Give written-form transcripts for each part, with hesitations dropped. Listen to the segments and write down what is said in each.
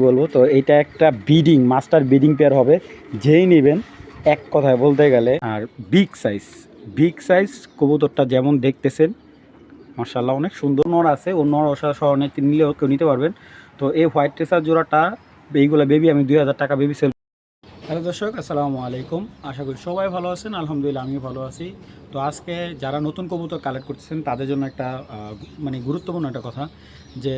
বলবো তো এটা একটা ব্রিডিং মাস্টার ব্রিডিং পেয়ার হবে, যেই নেবেন এক কথায় বলতে গেলে। আর বিগ সাইজ কবুতরটা যেমন দেখতেছেন মাশাআল্লাহ অনেক সুন্দর নর আছে, ও নর সহ নিলেও কেউ নিতে পারবেন। তো এই হোয়াইট ট্রেসার জোড়াটা এইগুলো বেবি আমি 2000 টাকা বেবি সেল। হ্যালো দর্শক, আসসালামু আলাইকুম। আশা করি সবাই ভালো আছেন, আলহামদুলিল্লাহ আমিও ভালো আছি। তো আজকে যারা নতুন কবুতর কালেক্ট করতেছেন তাদের জন্য একটা মানে গুরুত্বপূর্ণ একটা কথা, যে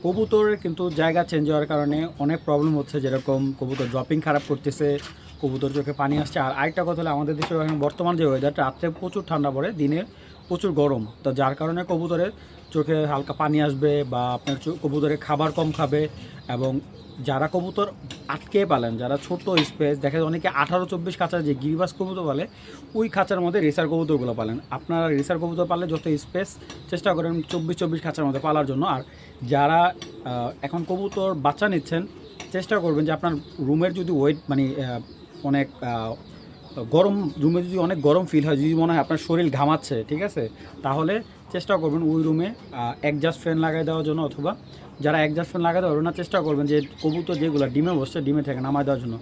কবুতরের কিন্তু জায়গা চেঞ্জ হওয়ার কারণে অনেক প্রবলেম হচ্ছে, যেরকম কবুতর ড্রপিং খারাপ করতেছে, কবুতর চোখে পানি আসছে। আর আরেকটা কথা হলো, আমাদের দেশে এখন বর্তমান যে ওয়েদারটা, রাত্রে প্রচুর ঠান্ডা পড়ে, দিনে প্রচুর গরম, তো যার কারণে কবুতরের চোখে হালকা পানি আসবে বা আপনার কবুতরের খাবার কম খাবে। এবং যারা কবুতর আটকে পালেন, যারা ছোট স্পেস দেখে, অনেকে 18-24 খাঁচার যে গিরিবাস কবুতর পালে, ওই খাঁচার মধ্যে রেসার কবুতরগুলো পালেন। আপনারা রেসার কবুতর পালে যত স্পেস চেষ্টা করেন 24-24 খাঁচার মধ্যে পালার জন্য। আর যারা এখন কবুতর বাচ্চা নিচ্ছেন, চেষ্টা করবেন যে আপনার রুমের যদি ওয়েট মানে অনেক গরম, রুমে যদি অনেক গরম ফিল হয়, যদি মনে হয় আপনার শরীর ঘামাচ্ছে, ঠিক আছে, তাহলে চেষ্টা করবেন ওই রুমে একজাস্ট ফ্যান লাগাই দেওয়ার জন্য। অথবা যারা একজাস্ট ফ্যান লাগাতে পারবেন না, চেষ্টা করবেন যে কবুতর যেগুলো ডিমে বসছে, ডিমে থেকে নামায় দেওয়ার জন্য।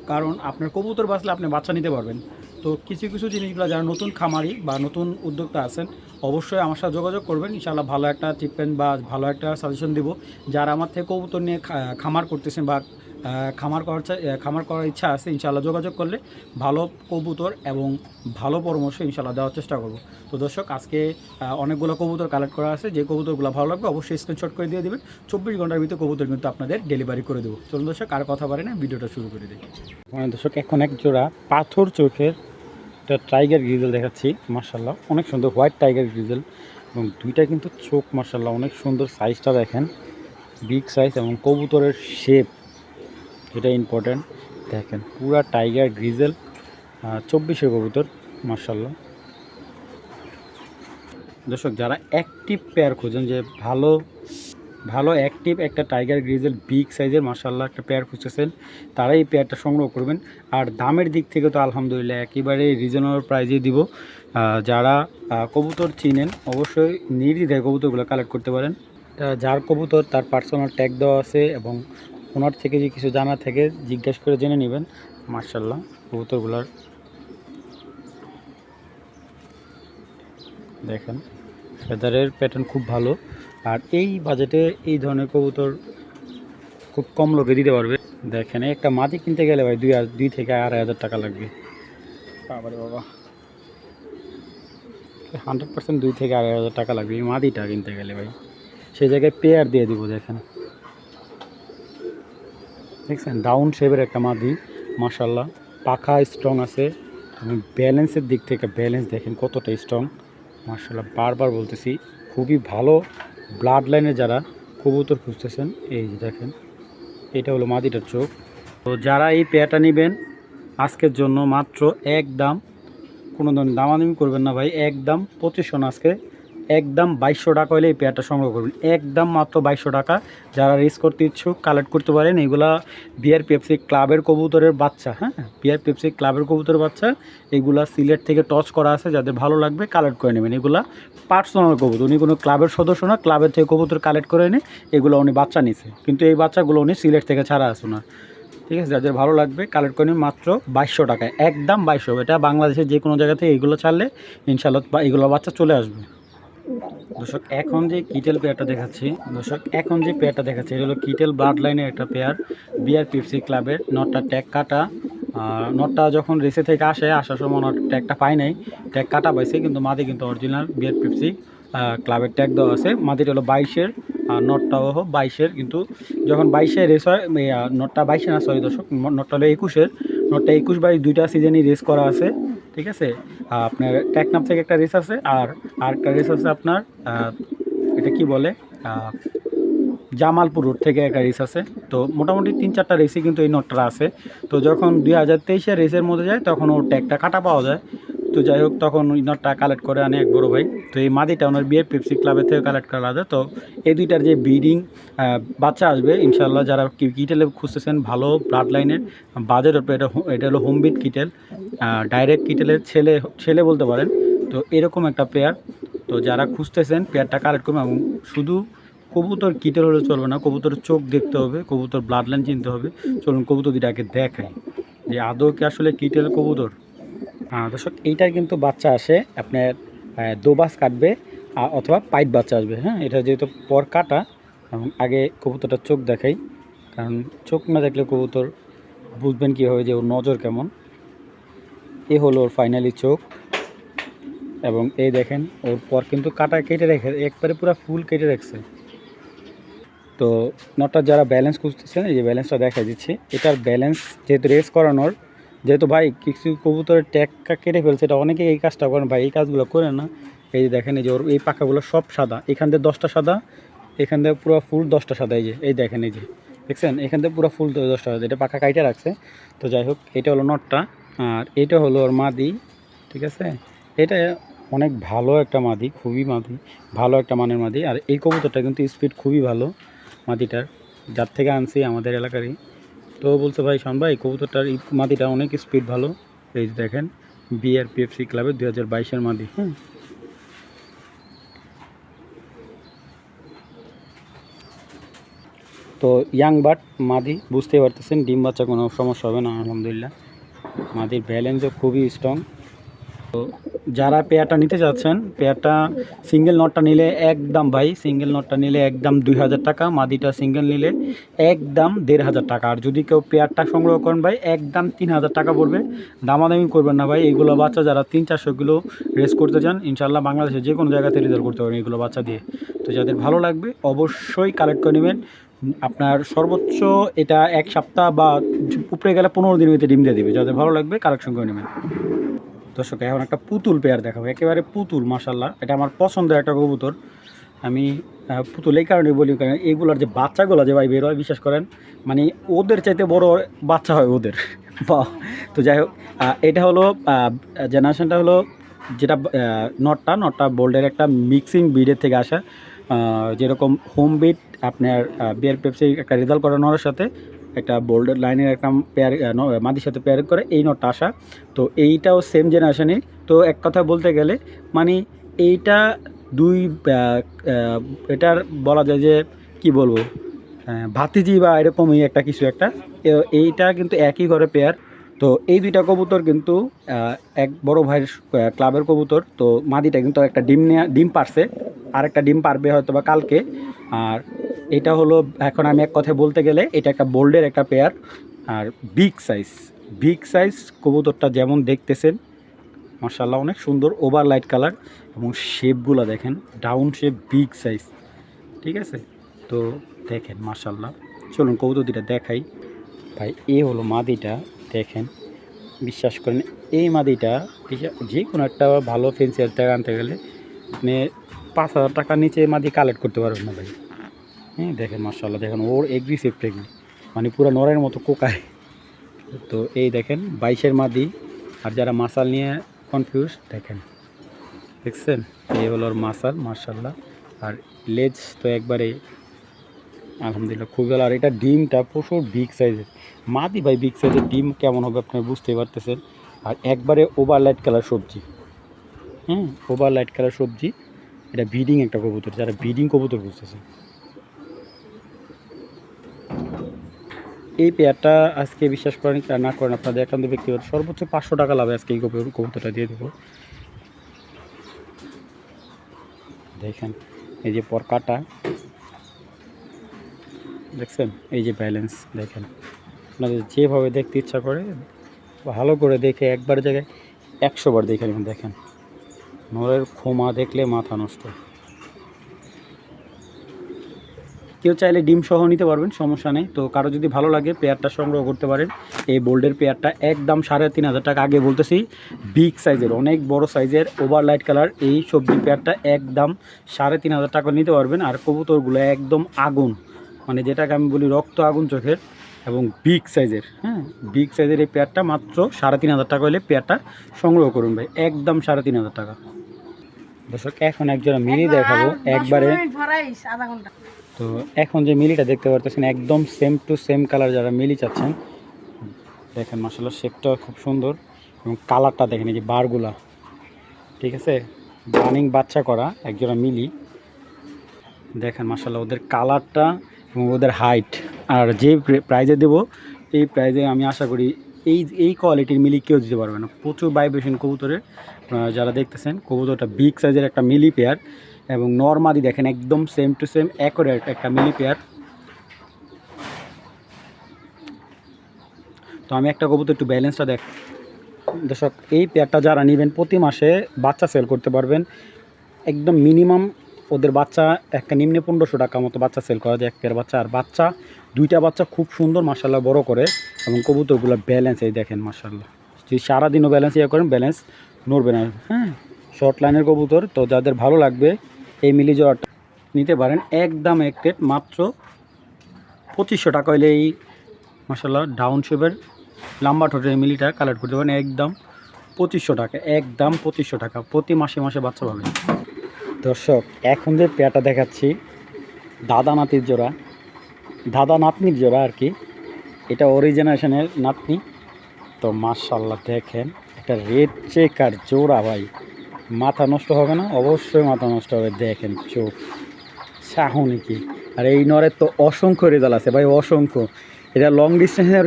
কারণ আপনার কবুতর বাঁচলে আপনি বাচ্চা নিতে পারবেন। তো কিছু কিছু জিনিসগুলো যারা নতুন খামারি বা নতুন উদ্যোক্তা আছেন, অবশ্যই আমার সাথে যোগাযোগ করবেন। ইনশাআল্লাহ ভালো একটা ট্রিটমেন্ট বা ভালো একটা সাজেশন দিব। যারা আমার থেকে কবুতর নিয়ে খামার করতেছেন বা খামার করার ইচ্ছা আছে, ইনশাআল্লাহ যোগাযোগ করলে ভালো কবুতর এবং ভালো পরামর্শ ইনশাআল্লাহ দেওয়ার চেষ্টা করব। তো দর্শক, আজকে অনেকগুলো কবুতর কালেক্ট করা আছে, যে কবুতরগুলো ভালো লাগবে অবশ্যই স্ক্রিনশট করে দিয়ে দেবেন। 24 ঘন্টার ভিতরে কবুতর কিন্তু আপনাদের ডেলিভারি করে দেবো। চলুন দর্শক, আর কথা বাড়ি না, ভিডিওটা শুরু করে দিই। দর্শক, এখন এক জোড়া পাথর চোখের একটা টাইগার গ্রিজেল দেখাচ্ছি। মার্শাল্লাহ অনেক সুন্দর হোয়াইট টাইগার গ্রিজেল, এবং দুইটা কিন্তু চোখ মার্শাল্লাহ অনেক সুন্দর। সাইজটা দেখেন, বিগ সাইজ, এবং কবুতরের শেপ এটা ইম্পর্টেন্ট। দেখেন পুরা টাইগার গ্রিজেল, 2400 কবুতর মার্শাল্লাহ। দর্শক, যারা অ্যাক্টিভ পেয়ার খুঁজেন, যে ভালো ভালো অ্যাক্টিভ একটা টাইগার গ্রিজেল বিগ সাইজের মার্শাল্লাহ একটা পেয়ার খুঁজতেছেন, তারা এই পেয়ারটা সংগ্রহ করবেন। আর দামের দিক থেকে তো আলহামদুলিল্লাহ একেবারে রিজনেবল প্রাইজে দিব। যারা কবুতর চিনেন অবশ্যই নির্দ্বিধায় কবুতরগুলো কালেক্ট করতে পারেন। যার কবুতর তার পার্সোনাল ট্যাগ দেওয়া আছে, এবং ওনার থেকে যে কিছু জানা থেকে জিজ্ঞেস করে জেনে নেবেন। মার্শাল্লাহ কবুতরগুলার দেখেন ফেদারের প্যাটার্ন খুব ভালো। আর এই বাজেটে এই ধরনের কবুতর খুব কম লোকে দিতে পারবে। দেখেন একটা মাদি কিনতে গেলে ভাই 2 থেকে 2,500 টাকা লাগবে। বাবারে বাবা, 100% 2 থেকে 2,500 টাকা লাগবে এই মাদিটা কিনতে গেলে ভাই। সেই জায়গায় পেয়ার দিয়ে দিব। দেখছেন ডাউন শেপের একটা মাদি, মাশাল্লাহ পাখা স্ট্রং আছে, এবং ব্যালেন্সের দিক থেকে ব্যালেন্স দেখেন কতটা স্ট্রং মাশাল্লাহ। বারবার বলতেছি, খুবই ভালো ব্লাড লাইনে যারা কবুতর খুঁজতেছেন, এই যে দেখেন এটা হলো মাদিটার চোখ। তো যারা এই পেয়ারটা নেবেন আজকের জন্য মাত্র একদম, কোনো ধরনের দামাদামি করবেন না ভাই, একদম 2500 না, আজকে একদম 2200 টাকা হলে এই পেয়ারটা সংগ্রহ করবেন, একদম মাত্র 2200 টাকা। যারা রেস করতে ইচ্ছুক কালেক্ট করতে পারেন। এগুলা বিআর পেপসি ক্লাবের কবুতরের বাচ্চা, হ্যাঁ বিআর পেপসি ক্লাবের কবুতরের বাচ্চা। এগুলা সিলেট থেকে টচ করা আছে, যাদের ভালো লাগবে কালেক্ট করে নেবেন। এগুলা পার্সোনাল কবুতর, উনি কোনো ক্লাবের সদস্য না, ক্লাবের থেকে কবুতর কালেক্ট করে এনে এগুলো উনি বাচ্চা নিছে, কিন্তু এই বাচ্চাগুলো উনি সিলেট থেকে ছাড়া আসে না, ঠিক আছে। যাদের ভালো লাগবে কালেক্ট করে নিন মাত্র 2200 টাকায়, একদম 2200। এটা বাংলাদেশের যে কোনো জায়গা থেকে এগুলো ছাড়লে ইনশাল্লাহ এগুলো বাচ্চা চলে আসবে। দর্শক, এখন যে কিটেল পেয়ারটা দেখাচ্ছি, এটা হলো কিটেল ব্লাড লাইনের একটা পেয়ার, বিআর পেপসি ক্লাবের। নটটা ট্যাগ কাটা, নটটা যখন রেসে থেকে আসার সময় নট ট্যাগটা পাই নাই, ট্যাগ কাটা পাইছে, কিন্তু মাদি কিন্তু অরিজিনাল বিআর পেপসি ক্লাবের ট্যাগ দেওয়া আছে। মাদিটা হলো 22-এর, আর নটটাও 22-এর, কিন্তু যখন 22-এ রেস হয়, নটটা 22-এ না, সরি দর্শক, নটটা হলো 21-এর। নটটা 21-22 দুইটা সিজনই রেস করা আছে, ঠিক আছে। আপনার টেকনাফ থেকে একটা রেস আছে, আর একটা রেস আছে আপনার এটা কি বলে জামালপুর রোড থেকে একটা রেস আছে। তো মোটামুটি 3-4টা রেসই কিন্তু এই নটটা আছে। তো যখন 2023-এর রেসের মধ্যে যায়, তখন ওর ট্যাগটা কাটা পাওয়া যায়। তো যাই হোক, তখন ওই নটটা কালেক্ট করে আনে এক বড়ো ভাই। তো এই মাদিটা ওনার বিএফ পেপসি ক্লাবের থেকে কালেক্ট করা যায়। তো এই দুইটার যে ব্রিডিং বাচ্চা আসবে ইনশাল্লাহ, যারা কিটেলে খুঁজতেছেন ভালো ব্লাড লাইনের বাজেট উপরে, এটা হলো হোমবিট কিটেল, ডাইরেক্ট কিটেলের ছেলে বলতে পারেন। তো এরকম একটা পেয়ার, তো যারা খুঁজতেছেন পেয়ারটা কালেক্ট করবেন। এবং শুধু কবুতর কিটের হলে চলবে না, কবুতরের চোখ দেখতে হবে, কবুতর ব্লাড লাইন চিনতে হবে। চলুন কবুতর দুটো আগে দেখাই যে আদৌ কি আসলে কিটের কবুতর। দর্শক এইটার কিন্তু বাচ্চা আসে আপনার দোবাস কাটবে অথবা পাইপ বাচ্চা আসবে। হ্যাঁ, এটা যেহেতু পর কাটা, এবং আগে কবুতরটার চোখ দেখাই, কারণ চোখ না দেখলে কবুতর বুঝবেন কীভাবে যে ওর নজর কেমন। এ হলো ওর ফাইনালি চোখ, এবং এই দেখেন ওর পর কিন্তু কাটা কেটে রেখে একবারে পুরো ফুল কেটে রাখছে। তো নটটা যারা ব্যালেন্স খুঁজতেছেন, এই যে ব্যালেন্সটা দেখা দিচ্ছে, এটার ব্যালেন্স যেহেতু রেস করানোর, যেহেতু ভাই কিছু কবুতরের ট্যাগ কেটে ফেলছে, এটা অনেকে এই কাজটা করেন ভাই, এই কাজগুলো করেন না। এই যে দেখেন, এই যে ওর এই পাখাগুলো সব সাদা, এখান থেকে 10টা সাদা, এখান থেকে পুরো ফুল 10টা সাদা। এই দেখেন, এই যে দেখছেন এখান থেকে পুরো ফুল 10টা সাদা, এটা পাখা কাইটে রাখছে। তো যাই হোক, এটা হলো নটটা, আর এটা হলো ওর মাদি। ঠিক আছে, এটা অনেক ভালো একটা মাদি, খুবই ভালো একটা মানের মাদি। আর এই কবুতরটা কিন্তু স্পিড খুবই ভালো মাদিটার, যার থেকে আনছি আমাদের এলাকারই। তো বলছে ভাই শোন ভাই, কবুতরটার এই মাদিটা অনেক স্পিড ভালো। এই যে দেখেন, বিআরপিএফসি ক্লাবের 2022-এর মাদি। হ্যাঁ, তো ইয়াং বাট মাদি, বুঝতেই পারতেছেন ডিম বাচ্চা কোনো সমস্যা হবে না আলহামদুলিল্লাহ। মাদির ব্যালেন্সও খুবই স্ট্রং। তো যারা পেয়ারটা নিতে যাচ্ছেন, পেয়ারটা সিঙ্গেল নটটা নিলে একদম ভাই, সিঙ্গেল নটটা নিলে একদম 2000 টাকা, মাদিটা সিঙ্গেল নিলে একদম 1500 টাকা। আর যদি কেউ পেয়ারটা সংগ্রহ করেন ভাই, একদম 3000 টাকা পড়বে। দামাদামি করবেন না ভাই, এইগুলো বাচ্চা যারা 300-400 কিলো রেস করতে চান, ইনশাল্লাহ বাংলাদেশে যে কোনো জায়গাতে রেজাল্ট করতে পারেন এইগুলো বাচ্চা দিয়ে। তো যাদের ভালো লাগবে অবশ্যই কালেক্ট করে নেবেন। আপনার সর্বোচ্চ এটা 1 সপ্তাহ বা উপরে গেলে 15 দিনের ভিতরে ডিম দিয়ে দেবে। যাদের ভালো লাগবে কালেকশন করে নেবেন। দর্শক এখন একটা পুতুল পেয়ার দেখাবো, একেবারে পুতুল, মাশাল্লাহ। এটা আমার পছন্দের একটা কবুতর। আমি পুতুল এই কারণে বলি, কারণ এইগুলোর যে বাচ্চাগুলো যে ভাই বের হয়, বিশ্বাস করেন মানে ওদের চাইতে বড় বাচ্চা হয় ওদের। বা তো যাই হোক, এটা হলো জেনারেশনটা হলো যেটা নটটা বোল্ডের একটা মিক্সিং ব্রিডের থেকে আসা। যেরকম হোম বিট আপনার বিয়ার পেপসি একটা রেজাল্ট করানোর সাথে একটা বোল্ডার লাইনের একটা পেয়ার মাদির সাথে পেয়ার করে এই নটটা আসা। তো এইটাও সেম জেনারেশনই। তো এক কথা বলতে গেলে মানে এইটা দুই এটার বলা যায় যে কি বলবো, ভাতিজি বা এরকমই একটা কিছু একটা। এইটা কিন্তু একই ঘরে পেয়ার। তো এই দুইটা কবুতর কিন্তু এক বড় ভাইয়ের ক্লাবের কবুতর। তো মাদিটা কিন্তু একটা ডিম পারছে, আর একটা ডিম পারবে হয়তো বা কালকে। আর এটা হলো, এখন আমি এক কথায় বলতে গেলে এটা একটা বোল্ডের একটা পেয়ার। আর বিগ সাইজ কবুতরটা যেমন দেখতেছেন, মাশাআল্লাহ অনেক সুন্দর, ওভার লাইট কালার, এবং শেপগুলো দেখেন ডাউন শেপ, বিগ সাইজ। ঠিক আছে, তো দেখেন মাশাআল্লাহ। চলুন কবুতর দুটা দেখাই ভাই। এই হলো মাদিটা, দেখেন, বিশ্বাস করেন এই মাদিটা যে কোনো একটা ভালো ফেন্সিয়ার থেকে আনতে গেলে আপনি 5000 টাকার নিচে মাদি কালেক্ট করতে পারবেন না ভাই। হ্যাঁ, দেখেন মাশাআল্লাহ, দেখেন ওর এগ্রিসিভ প্রেগনেন্ট, মানে পুরো নরের মতো কোকায়। তো এই দেখেন 22-এর মাদি। আর যারা মাসাল নিয়ে কনফিউজ, দেখছেন এই হলো ওর মাসাল, মাশাআল্লাহ। আর লেজ তো একবারে আলহামদুলিল্লাহ খুবই ভালো। আর এটা ডিমটা প্রচুর বিগ সাইজের মাদি ভাই, বিগ সাইজের ডিম কেমন হবে আপনারা বুঝতেই পারতেছেন। আর একবারে ওভার লাইট কালার সবজি, ওভার লাইট কালার সবজি। এটা ব্রিডিং একটা কবুতর, যারা ব্রিডিং কবুতর বুঝতেছে। এই পেয়ারটা আজকে বিশ্বাস করেন না করেন আপনাদের একান্ত ব্যক্তিগত, সর্বোচ্চ 500 টাকা লাভে আজকে এই কবুতরটা দিয়ে দেবো। দেখেন এই যে পর কাটা, দেখছেন এই যে ব্যালেন্স, দেখেন আপনাদের যেভাবে দেখতে ইচ্ছা করে ভালো করে দেখে একবার জায়গায় 100 বার দেখে নেবেন। দেখেন নরের খোমা দেখলে মাথা নষ্ট। কেউ চাইলে ডিম সহ নিতে পারবেন, সমস্যা নেই। তো কারো যদি ভালো লাগে পেয়ারটা সংগ্রহ করতে পারেন। এই বোল্ডের পেয়ারটা একদম 3500 টাকা। আগে বলতেছি বিগ সাইজের, অনেক বড় সাইজের ওভার লাইট কালার এই সবজি পেয়ারটা একদম 3500 টাকা নিতে পারবেন। আর কবুতরগুলো একদম আগুন, মানে যেটাকে আমি বলি রক্ত আগুন চোখের, এবং বিগ সাইজের। বিগ সাইজের এই পেয়ারটা মাত্র 3500 টাকা হলে পেয়ারটা সংগ্রহ করুন ভাই, একদম 3500 টাকা। দর্শক এখন একজোড়া মিলি দেখাবো একবারে। তো এখন যে মিলিটা দেখতে পারতেছেন একদম সেম টু সেম কালার, যারা মিলি চাচ্ছেন দেখেন মাশাআল্লাহ, শেপটা খুব সুন্দর এবং কালারটা দেখেন, এই যে বারগুলা, ঠিক আছে, রানিং বাচ্চা করা একজোড়া মিলি। দেখেন মাশাআল্লাহ ওদের কালারটা এবং ওদের হাইট। আর যে প্রাইজে দেব এই প্রাইজে আমি আশা করি এই কোয়ালিটির মিলি কেউ দিতে পারবে না। প্রচুর ভাইব্রেশন কবুতরের, যারা দেখতেছেন কবুতরটা বিগ সাইজের একটা মিলি পেয়ার এবং নরমাদি দেখেন একদম সেম টু সেম অ্যাকুরেট একটা মিলি পেয়ার। তো আমি একটা কবুতর একটু ব্যালেন্সটা দর্শক, এই পেয়ারটা যারা নেবেন প্রতি মাসে বাচ্চা সেল করতে পারবেন। একদম মিনিমাম ওদের বাচ্চা একটা নিম্নে 1500 টাকা মতো বাচ্চা সেল করা যায় এক পেয়ার বাচ্চা। আর বাচ্চা দুইটা বাচ্চা খুব সুন্দর মাশাআল্লাহ বড় করে এবং কবুতরগুলো ব্যালেন্স এই দেখেন মাশাআল্লাহ। যদি সারাদিনও ব্যালেন্স করেন ব্যালেন্স নড়বে না। হ্যাঁ, শর্ট লাইনের কবুতর। তো যাদের ভালো লাগবে এই মিলি জোড়াটা নিতে পারেন। একদম এক রেট মাত্র 2500 টাকা হলে এই মাশাআল্লাহ ডাউন শেপের লম্বা ঠোঁটের এই মিলিটা কালেক্ট করতে পারেন। একদম 2500 টাকা, একদম 2500 টাকা। প্রতি মাসে মাসে বাচ্চা পাবেন। দর্শক এখন যে পেয়ারটা দেখাচ্ছি দাদা নাতির জোড়া, দাদা নাতনির জোড়া আর কি, এটা অরিজিনেশনের নাতনি। তো মাশাআল্লাহ দেখেন একটা রেড চেকার জোড়া ভাই, মাথা নষ্ট হবে না? অবশ্যই মাথা নষ্ট হবে। দেখেন চোখ চাহনি কি। আর এই নরের তো অসংখ্য রেজাল্ট আছে ভাই, অসংখ্য। এটা লং ডিস্টেন্সের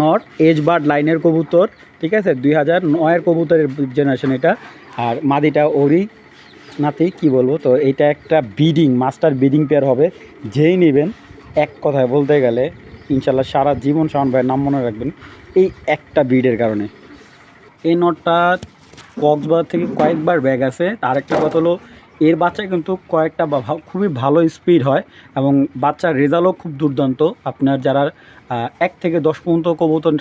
নর, এজ বার্ড লাইনের কবুতর, ঠিক আছে, 2009-এর কবুতরের জেনারেশন এটা। আর মাদিটা ওরি নাতি কি বলবো। তো এটা একটা বিডিং মাস্টার বিডিং পেয়ার হবে। যেই নেবেন এক কথায় বলতে গেলে ইনশাল্লাহ সারা জীবন শাওন ভাইয়ের নাম মনে রাখবেন এই একটা ব্রিডের কারণে। এই নটটা কক্সবাজার থেকে কয়েকবার ব্যাগ আছে। তার একটা কথা হলো এর বাচ্চা কিন্তু কয়েকটা খুবই ভালো স্পিড হয় এবং বাচ্চার রেজাল্টও খুব দুর্দান্ত। আপনার যারা 1 থেকে 10 পর্যন্ত কবুতর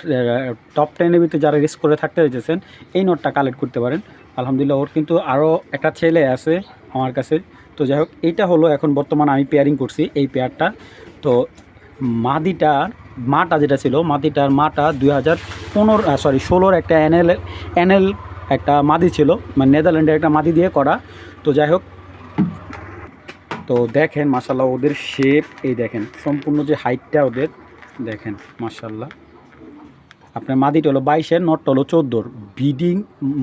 টপ 10-এর ভিতরে যারা রেস করে থাকতে চাইছেন এই নটটা কালেক্ট করতে পারেন। আলহামদুলিল্লাহ ওর কিন্তু আরও একটা ছেলে আছে আমার কাছে। তো যাই হোক, এইটা হলো এখন বর্তমানে আমি পেয়ারিং করছি এই পেয়ারটা। তো মাটা যেটা ছিল মাদিটার মাটা 2016-র একটা এনএল একটা মাদি ছিল, মানে নেদারল্যান্ডের একটা মাদি দিয়ে করা। তো যাই হোক, তো দেখেন মাশাআল্লাহ ওদের শেপ এই দেখেন, সম্পূর্ণ যে হাইটটা ওদের দেখেন মাশাআল্লাহ। আপনার মাদিটা হলো 22-এর, নটটা হলো 14-র। ব্রিডিং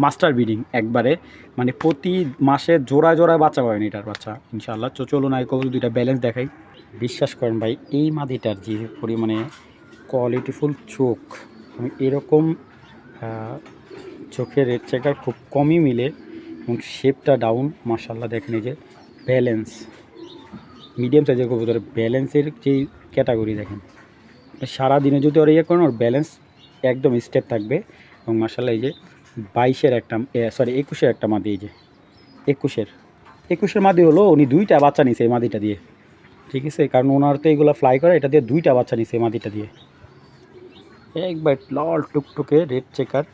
মাস্টার ব্রিডিং একবারে, মানে প্রতি মাসে জোড়ায় জোড়ায় বাচ্চা পাবেন এটার বাচ্চা ইনশাআল্লাহ। চলুন আই কবুতর দুইটা ব্যালেন্স দেখাই। বিশ্বাস করেন ভাই এই মাদিটার যে পরিমাণে কোয়ালিটিফুল চোখ, এরকম চোখের রেড চেকার খুব কমই মিলে এবং শেপটা ডাউন মাশাআল্লাহ। দেখেন এই যে ব্যালেন্স, মিডিয়াম সাইজের কবুতরের ব্যালেন্সের যেই ক্যাটাগরি দেখেন, সারাদিনে যদি ওর করেন ওর ব্যালেন্স একদম স্টেপ থাকবে। এবং মাশাআল্লাহ এই যে 22-এর একটা 21-এর একটা মাদি, এই যে 21-এর মাদি হলো উনি 2টা বাচ্চা নিছে এই মাদিটা দিয়ে, ঠিক আছে, কারণ ওনার তো এইগুলো ফ্লাই করে, এটা দিয়ে 2টা বাচ্চা নিছে এই মাদিটা দিয়ে। একবার লাল টুকটুকে রেড চেকার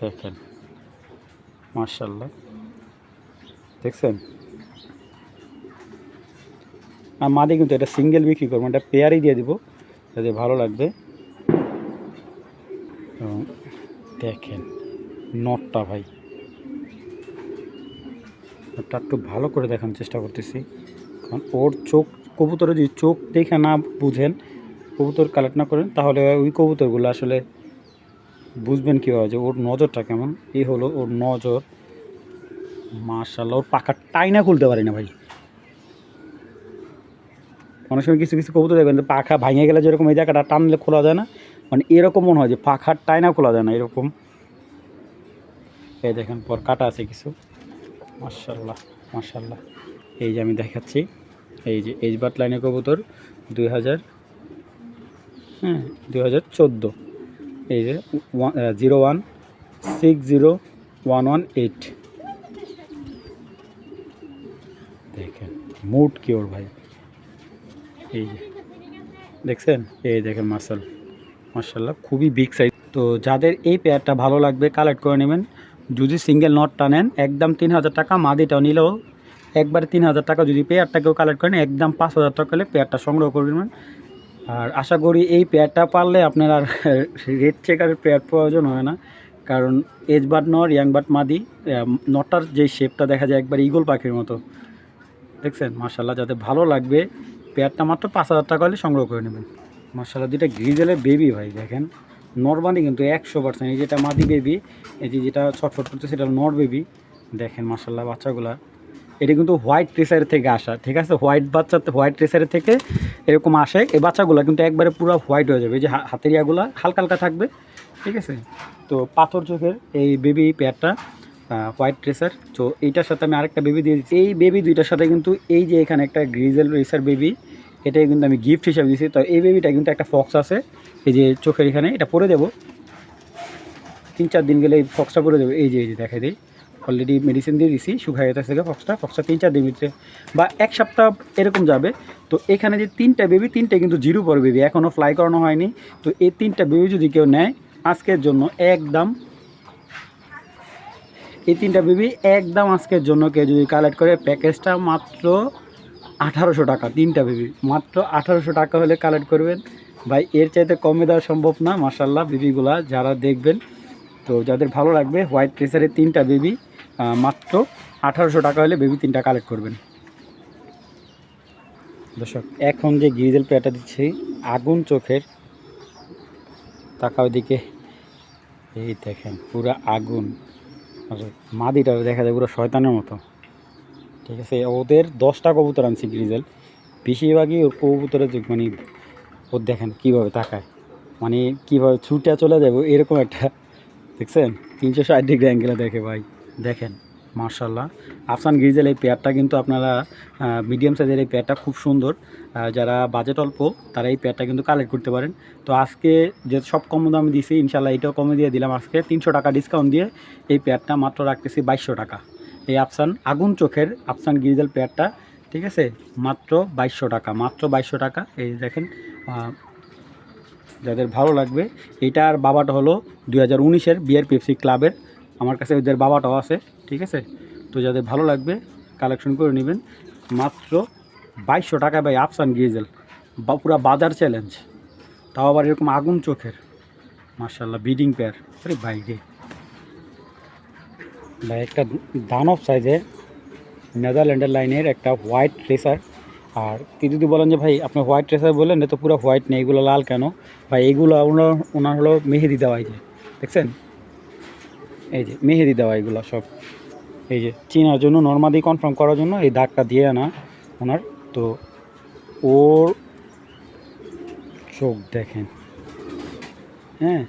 দেখেন মাশাআল্লাহ, দেখছেন। আর মাদি কিন্তু এটা সিঙ্গেল বিক্রি করবো, এটা পেয়ারই দিয়ে দিব, যাতে ভালো লাগবে। এবং দেখেন নটটা ভাই, নটটা একটু ভালো করে দেখানোর চেষ্টা করতেছি, কারণ ওর চোখ, কবুতরে যদি চোখ দেখে না বুঝেন, কবুতর কালেক্ট না করেন, তাহলে ওই কবুতরগুলো আসলে বুঝবেন কীভাবে যে ওর নজরটা কেমন। এই হলো ওর নজর মাশাআল্লাহ। ওর পাখা টাইনা খুলতে পারি না ভাই। অনেক সময় কিছু কিছু কবুতর দেখবেন পাখা ভাঙে গেলে যেরকম এই জায়গাটা টানলে খোলা যায় না, মানে এরকম মনে হয় যে পাখার টাইনা খোলা যায় না এরকম। এই দেখেন পর কাটা আছে কিছু মাশাআল্লাহ মাশাআল্লাহ। এই যে আমি দেখাচ্ছি, এই যে এইচ বাট লাইনের কবুতর 2014, এই যে 01601118 দেখেন মুড কি ওর ভাই, এই যে দেখছেন, এই দেখেন মাশাআল্লাহ খুবই বিগ সাইজ। তো যাদের এই পেয়ারটা ভালো লাগবে কালেক্ট করে নেবেন। যদি সিঙ্গেল নটটা নেন একদম 3000 টাকা, মাদিটাও নিলেও একবারে 3000 টাকা। যদি পেয়ারটাকেও কালেক্ট করেন একদম 5000 টাকা হলে পেয়ারটা সংগ্রহ করে নেবেন। আর আশা করি এই পেয়ারটা পারলে আপনার আর রেড চেকারের পেয়ার প্রয়োজন হয় না, কারণ এজ বাট নর, ইয়াং বাট মাদি, নটার যে শেপটা দেখা যায় একবার ইগল পাখির মতো, দেখছেন মাশাআল্লাহ। যাতে ভালো লাগবে পেয়ারটা মাত্র 5000 টাকা হলে সংগ্রহ করে নেবেন। মাশাআল্লাহ দুইটা গ্রিজেলের বেবি ভাই দেখেন, নরমাদি কিন্তু 100%। এই যেটা মাদি বেবি, এই যে যেটা ছটফট করতে সেটা নর বেবি, দেখেন মাশাআল্লাহ বাচ্চাগুলা এটা কিন্তু হোয়াইট ট্রেসার থেকে আসা, ঠিক আছে? হোয়াইট বাচ্চা, হোয়াইট ট্রেসারের থেকে এরকম আসে। এই বাচ্চাগুলো কিন্তু একবারে পুরো হোয়াইট হয়ে যাবে, এই যে হাতের ইয়াগুলো হালকা হালকা থাকবে, ঠিক আছে? তো পাথর চোখের এই বেবি পেয়ারটা হোয়াইট ট্রেসার। তো এইটার সাথে আমি আরেকটা বেবি দিয়ে দিচ্ছি। এই বেবি দুইটার সাথে কিন্তু এই যে এখানে একটা গ্রিজেল রেসার বেবি, এটাই কিন্তু আমি গিফট হিসাবে দিয়েছি। তো এই বেবিটা কিন্তু একটা ফক্স আছে, এই যে চোখের এখানে, এটা পরে দেবো 3-4 দিন গেলে এই ফক্সটা পরে দেবো। এই যে দেখাই দিই, অলরেডি মেডিসিন দিয়ে দিছি, শুকাই গেছে ফক্সটা 3-4 দিন ভিতরে বা 1 সপ্তাহ এরকম যাবে। তো এখানে যে 3টা বেবি, 3টে কিন্তু জিরো পর বেবি, এখনও ফ্লাই করানো হয়নি। তো এই 3টা বেবি যদি কেউ নেয় আজকের জন্য একদম, এই 3টা বেবি একদম আজকের জন্য কেউ যদি কালেক্ট করে, প্যাকেজটা মাত্র 1800 টাকা। 3টা বেবি মাত্র 1800 টাকা হলে কালেক্ট করবেন ভাই, এর চাইতে কমে দেওয়া সম্ভব না। মাশাআল্লাহ বেবিগুলা যারা দেখবেন, তো যাদের ভালো লাগবে হোয়াইট ট্রেসারের 3টা বেবি মাত্র 1800 টাকা হলে বেবি 3টা কালেক্ট করবেন। দর্শক এখন যে গ্রিজেল পেয়ারটা দিচ্ছি আগুন চোখের, তাকাও দিকে, এই দেখেন পুরো আগুন। আর মাদিটা দেখা যায় পুরো শয়তানের মতো, ঠিক আছে? ওদের 10টা কবুতর আনছি গ্রিজেল, বেশিরভাগই ওর কবুতরের মানে ওর দেখেন কীভাবে তাকায়, মানে কীভাবে ছুটে চলে যাবে এরকম একটা, দেখছেন? 360 ডিগ্রি অ্যাঙ্গেলে দেখে ভাই, দেখেন মার্শাল্লাহ। আফসান গ্রিজেল এই পেয়ারটা কিন্তু আপনারা মিডিয়াম সাইজের এই পেয়ারটা খুব সুন্দর, যারা বাজেট অল্প তারা এই পেয়ারটা কিন্তু কালেক্ট করতে পারেন। তো আজকে যে সব কম দামে দিয়েছি, ইনশাল্লাহ এটাও কমে দিয়ে দিলাম আজকে 300 টাকা ডিসকাউন্ট দিয়ে এই পেয়ারটা মাত্র রাখতেছি 2200 টাকা। এই আফসান আগুন চোখের আফসান গ্রিজেল পেয়ারটা, ঠিক আছে? মাত্র 2200 টাকা, মাত্র 2200 টাকা। এই দেখেন, যাদের ভালো লাগবে। এইটার বাবাটা হলো 2019-এর বিয়ার পেপসি ক্লাবের, আমার কাছে ওদের বাবাটাও আছে, ঠিক আছে? তো যাদের ভালো লাগবে কালেকশন করে নেবেন মাত্র 2200 টাকা ভাই। আফসান গ্রিজেল বা পুরা বাজার চ্যালেঞ্জ, তাও আবার এরকম আগুন চোখের, মার্শাল্লাহ বিডিং পেয়ার। আরে ভাই রে ভাই, একটা দানব সাইজের নেদারল্যান্ডের লাইনের একটা হোয়াইট ট্রেসার। আর কেউ যদি বলেন যে ভাই আপনি হোয়াইট ট্রেসার বললেন, তো পুরো হোয়াইট নেই, এগুলো লাল কেন? ভাই এগুলো ওনার হলো মেহেদি দেওয়া, এই যে দেখছেন, এই যে মেহেদি দেওয়া এগুলো সব, এই যে চেনার জন্য, নর্মালি কনফার্ম করার জন্য এই দাগটা দিয়ে আনা ওনার। তো ওর চোখ দেখেন, হ্যাঁ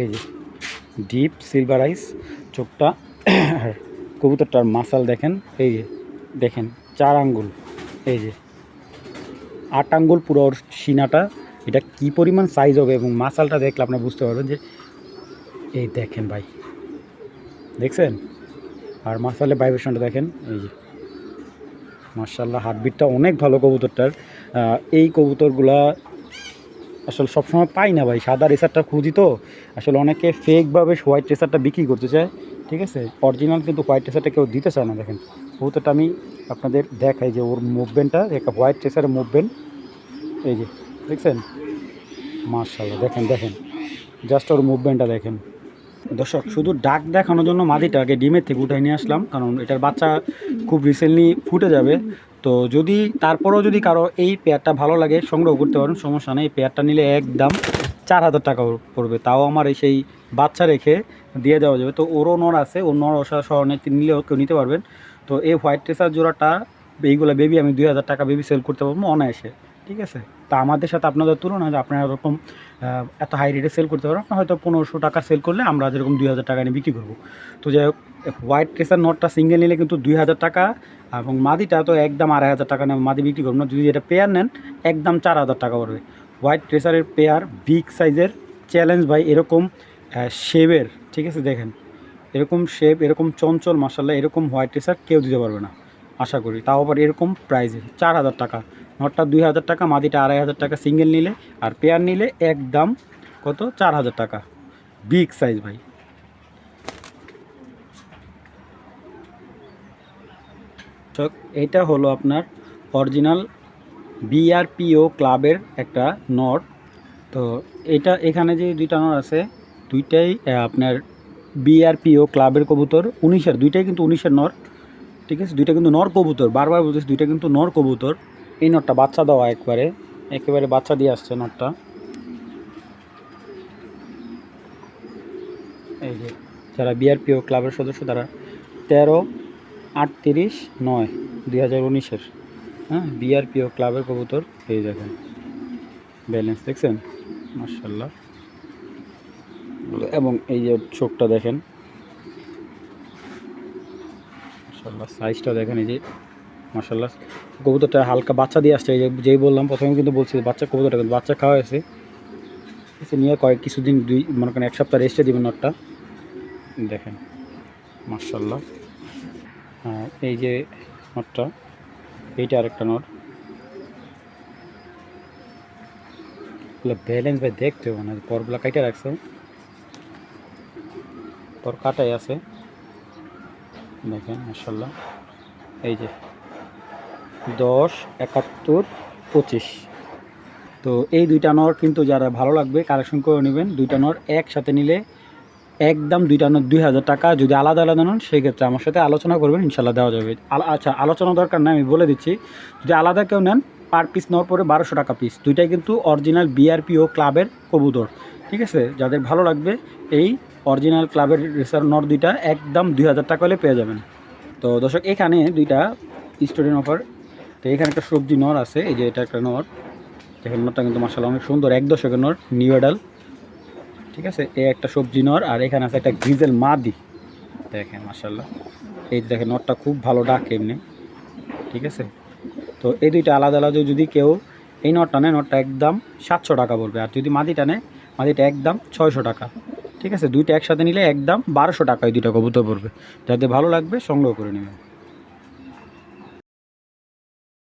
এই যে ডিপ সিলভার আইস চোখটা, আর কবুতরটার মাসাল দেখেন, এই যে দেখেন 4 আঙ্গুল, এই যে 8 আঙ্গুল পুরো ওর সিনাটা, এটা কি পরিমাণ সাইজ হবে এবং মাসালটা দেখলে আপনারা বুঝতে পারবেন যে, এই দেখেন ভাই, দেখছেন? আর মাসালের ভাইব্রেশনটা দেখেন, এই যে মাশাআল্লাহ হার্টবিটটা অনেক ভালো কবুতরটার। এই কবুতরগুলা আসলে সবসময় পাই না ভাই, সাদা রেসারটা খুঁজি তো, আসলে অনেকে ফেকভাবে হোয়াইট রেসারটা বিক্রি করতে চায়, ঠিক আছে? অরিজিনাল কিন্তু হোয়াইট রেসারটা কেউ দিতে চায় না। দেখেন কবুতরটা আমি আপনাদের দেখাই যে ওর মুভমেন্টটা, একটা হোয়াইট রেসারের মুভমেন্ট, এই যে দেখছেন মাশাআল্লাহ, দেখেন দেখেন জাস্ট ওর মুভমেন্টটা দেখেন। দর্শক শুধু ডাক দেখানোর জন্য মাদিটাকে ডিমের থেকে উঠাই নিয়ে আসলাম, কারণ এটার বাচ্চা খুব রিসেন্টলি ফুটে যাবে। তো যদি তারপরেও যদি কারো এই পেয়ারটা ভালো লাগে সংগ্রহ করতে পারেন, সমস্যা নেই। এই পেয়ারটা নিলে একদম 4000 টাকা পড়বে, তাও আমার এই সেই বাচ্চা রেখে দিয়ে দেওয়া যাবে। তো ওরও নর আছে, ওর নর সহ নিলেও কেউ নিতে পারবেন। তো এই হোয়াইট ট্রেসার জোড়াটা, এইগুলো বেবি আমি 2000 টাকা বেবি সেল করতে পারবো অনায়াসে, ঠিক আছে? তা আমাদের সাথে আপনাদের তুলনা যে আপনারা এরকম এত হাই রেটে সেল করতে পারবেন, আপনার হয়তো 1500 টাকা সেল করলে আমরা যেরকম 2000 টাকা নিয়ে বিক্রি করবো। তো যাই হোক, হোয়াইট ট্রেসার নটটা সিঙ্গেল নিলে কিন্তু 2000 টাকা, এবং মাদিটা তো একদম 2500 টাকা নেন, মাদি বিক্রি করবো না। যদি এটা পেয়ার নেন একদম 4000 টাকা পড়বে। হোয়াইট ট্রেসারের পেয়ার বিগ সাইজের চ্যালেঞ্জ ভাই, এরকম শেপের, ঠিক আছে? দেখেন এরকম শেপ, এরকম চঞ্চল, মাশাআল্লাহ এরকম হোয়াইট ট্রেসার কেউ দিতে পারবে না আশা করি, তাও আবার এরকম প্রাইজে 4000 টাকা। নটটা 2000 টাকা, মাদিটা 2500 টাকা সিঙ্গেল নিলে, আর পেয়ার নিলে একদম কত 4000 টাকা। বিগ সাইজ ভাই। এটা হলো আপনার অরিজিনাল বিআরপিও ক্লাবের একটা নর। তো এটা এখানে যে দুইটা নর আছে, দুইটাই আপনার বিআরপিও ক্লাবের কবুতর, 19-এর, দুইটাই কিন্তু 19-এর নর, ঠিক আছে? দুইটা কিন্তু নর কবুতর, বারবার বলতেছি দুইটা কিন্তু নর কবুতর। এই নটটা বাচ্চা দেওয়া, একেবারে বাচ্চা দিয়ে আসছে নটটা। এই যে যারা বিআরপিও ক্লাবের সদস্য তারা 13 38 9 2019-এর, হ্যাঁ, বিআরপিও ক্লাবের কবুতর। এই দেখেন ব্যালেন্স দেখছেন, মাশাআল্লাহ। এবং এই যে চোখটা দেখেন, মাশাআল্লাহ, সাইজটা দেখেন, এই যে মাশাআল্লাহ। কবুতরটা হালকা বাচ্চা দিয়ে আসছে, এই যেই বললাম প্রথমে কিন্তু বলছি বাচ্চা কবুতরটা কিন্তু বাচ্চা খাওয়া হয়েছে, নিয়ে কিছুদিন মনে করেন 1 সপ্তাহ রেস্টে দিবেন নটটা। দেখেন মাশাআল্লাহ। এই যে নটটা, এইটা আরেকটা নট। ব্যালেন্স ভাই দেখতে হবে না, পরগুলা কাইটা রাখছে, পর কাটাই আছে, দেখেন মাশাআল্লাহ। এই যে 10, 71, 25। তো এই দুইটা নর কিন্তু যারা ভালো লাগবে কালেকশন করে নেবেন। দুইটা নর একসাথে নিলে একদম দুইটা নর 2000 টাকা। যদি আলাদা আলাদা নেন সেক্ষেত্রে আমার সাথে আলোচনা করবেন, ইনশাল্লাহ দেওয়া যাবে। আচ্ছা, আলোচনা দরকার না, আমি বলে দিচ্ছি। যদি আলাদা কেউ নেন, পার পিস নর পরে 1200 টাকা পিস। দুইটাই কিন্তু অরিজিনাল বিআরপিও ক্লাবের কবুতর, ঠিক আছে? যাদের ভালো লাগবে এই অরিজিনাল ক্লাবের রেসার নর দুইটা একদম 2000 টাকা হলে পেয়ে যাবেন। তো দর্শক, এখানে দুইটা স্টুডেন্ট অফার। তো এখানে একটা সবজি নর আছে, এই যে এটা একটা নর, দেখেন নরটা কিন্তু মাশাআল্লাহ অনেক সুন্দর, 1 দশকের নর, নিউ অ্যাডাল, ঠিক আছে? এই একটা সবজি নর, আর এখানে আছে একটা গ্রিজেল মাদি, দেখেন মাশাআল্লাহ। এই দেখেন নরটা খুব ভালো ডাকে এমনি, ঠিক আছে? তো এই দুইটা আলাদা আলাদা যদি কেউ এই নটটা নেয়, নটটা একদম 700 টাকা পড়বে। আর যদি মাদিটা নেয়, মাদিটা একদম 600 টাকা, ঠিক আছে? দুইটা একসাথে নিলে একদম 1200 টাকায় দুইটা কবুতর পড়বে। যাতে ভালো লাগবে সংগ্রহ করে নেবেন।